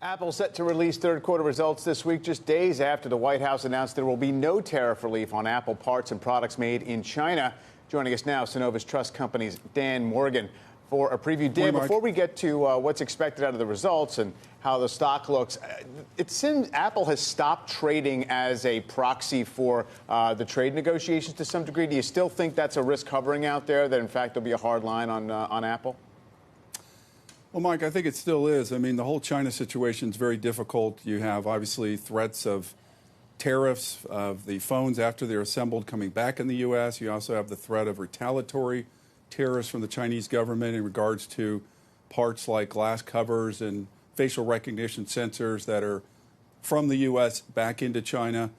Apple set to release third quarter results this week, just days after the White House announced there will be no tariff relief on Apple parts and products made in China. Joining us now, Synovus Trust Company's Dan Morgan for a preview. Dan, before we get to what's expected out of the results and how the stock looks, it seems Apple has stopped trading as a proxy for the trade negotiations to some degree. Do you still think that's a risk hovering out there, that in fact there'll be a hard line on Apple? Well, Mike, I think it still is. I mean, the whole China situation is very difficult. You have obviously threats of tariffs of the phones after they're assembled coming back in the U.S. You also have the threat of retaliatory tariffs from the Chinese government in regards to parts like glass covers and facial recognition sensors that are from the U.S. back into China.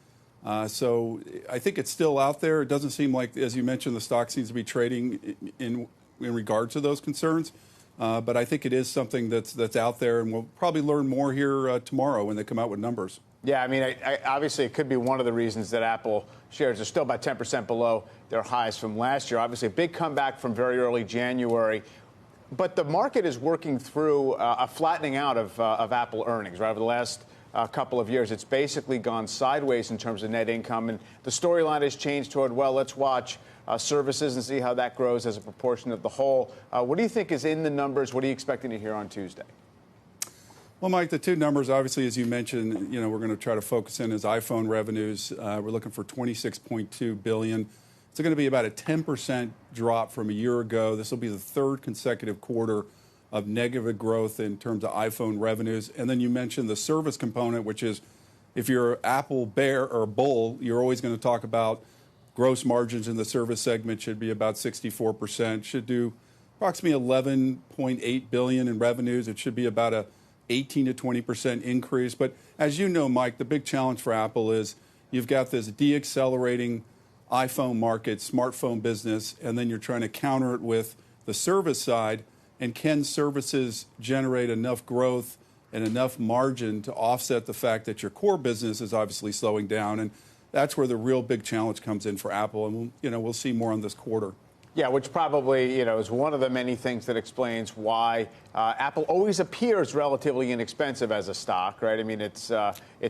So I think it's still out there. It doesn't seem like, as you mentioned, the stock seems to be trading in regard to those concerns. But I think it is something that's out there, and we'll probably learn more here tomorrow when they come out with numbers. Yeah, I mean, obviously it could be one of the reasons that Apple shares are still about 10% below their highs from last year. Obviously, a big comeback from very early January. But the market is working through a flattening out of Apple earnings, right? Over the last couple of years, it's basically gone sideways in terms of net income. And the storyline has changed toward, well, let's watch services and see how that grows as a proportion of the whole. What do you think is in the numbers? What are you expecting to hear on Tuesday? Well, Mike, the two numbers, obviously, as you mentioned, we're going to try to focus in as iPhone revenues. We're looking for $26.2 billion. It's going to be about a 10% drop from a year ago. This will be the third consecutive quarter of negative growth in terms of iPhone revenues. And then you mentioned the service component, which is, if you're Apple bear or bull, you're always going to talk about gross margins in the service segment should be about 64%, should do approximately $11.8 billion in revenues. It should be about a 18 to 20% increase. But as you know, Mike, the big challenge for Apple is you've got this deaccelerating iPhone market, smartphone business, and then you're trying to counter it with the service side. And can services generate enough growth and enough margin to offset the fact that your core business is obviously slowing down? And that's where the real big challenge comes in for Apple. And we'll see more on this quarter. Yeah, which probably, is one of the many things that explains why Apple always appears relatively inexpensive as a stock, right? I mean, it's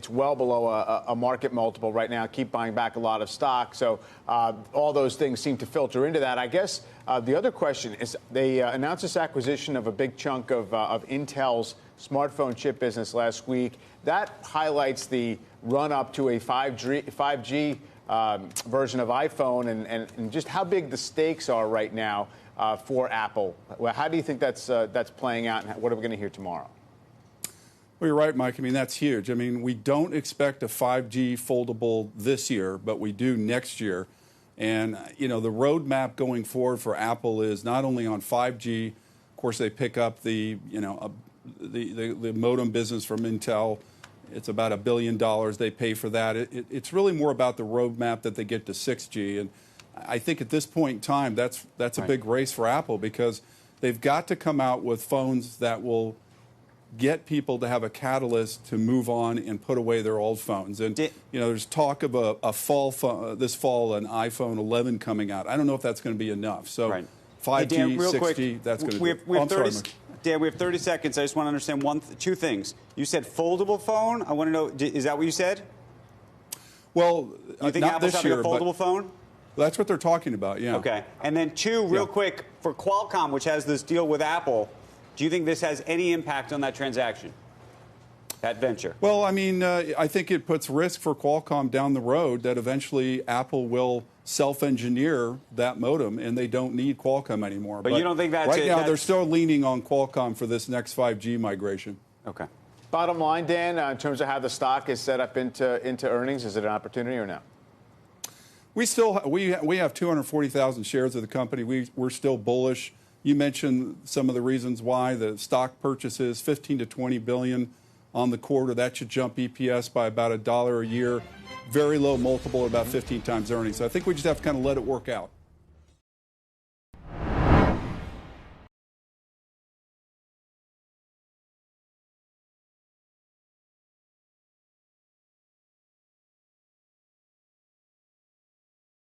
well below a market multiple right now. Keep buying back a lot of stock. So all those things seem to filter into that. I guess the other question is they announced this acquisition of a big chunk of Intel's smartphone chip business last week. That highlights the run up to a 5G version of iPhone and just how big the stakes are right now for Apple. Well, how do you think that's playing out, and what are we going to hear tomorrow? Well, you're right, Mike. I mean, that's huge. I mean, we don't expect a 5G foldable this year, but we do next year. And, the roadmap going forward for Apple is not only on 5G. Of course, they pick up the modem business from Intel. It's about $1 billion they pay for that. It's really more about the roadmap that they get to 6G. And I think at this point in time, that's a big race for Apple, because they've got to come out with phones that will get people to have a catalyst to move on and put away their old phones. And, there's talk of a fall this fall, an iPhone 11 coming out. I don't know if that's going to be enough. So 5G, Dan, 6G, quick, that's going to be it. Dan, we have 30 seconds. I just want to understand two things. You said foldable phone. I want to know, is that what you said? Well, you think not Apple's this having year, a foldable phone? That's what they're talking about, yeah. Okay. And then real quick, for Qualcomm, which has this deal with Apple, do you think this has any impact on that transaction, that venture? Well, I mean, I think it puts risk for Qualcomm down the road that eventually Apple will self-engineer that modem, and they don't need Qualcomm anymore. But you don't think that's right now they're still leaning on Qualcomm for this next 5G migration. Okay. Bottom line, Dan, in terms of how the stock is set up into earnings, is it an opportunity or no? We have 240,000 shares of the company. We're still bullish. You mentioned some of the reasons why. The stock purchases $15 to $20 billion on the quarter. That should jump EPS by about $1 a year. Very low multiple, about 15 times earnings. So I think we just have to kind of let it work out.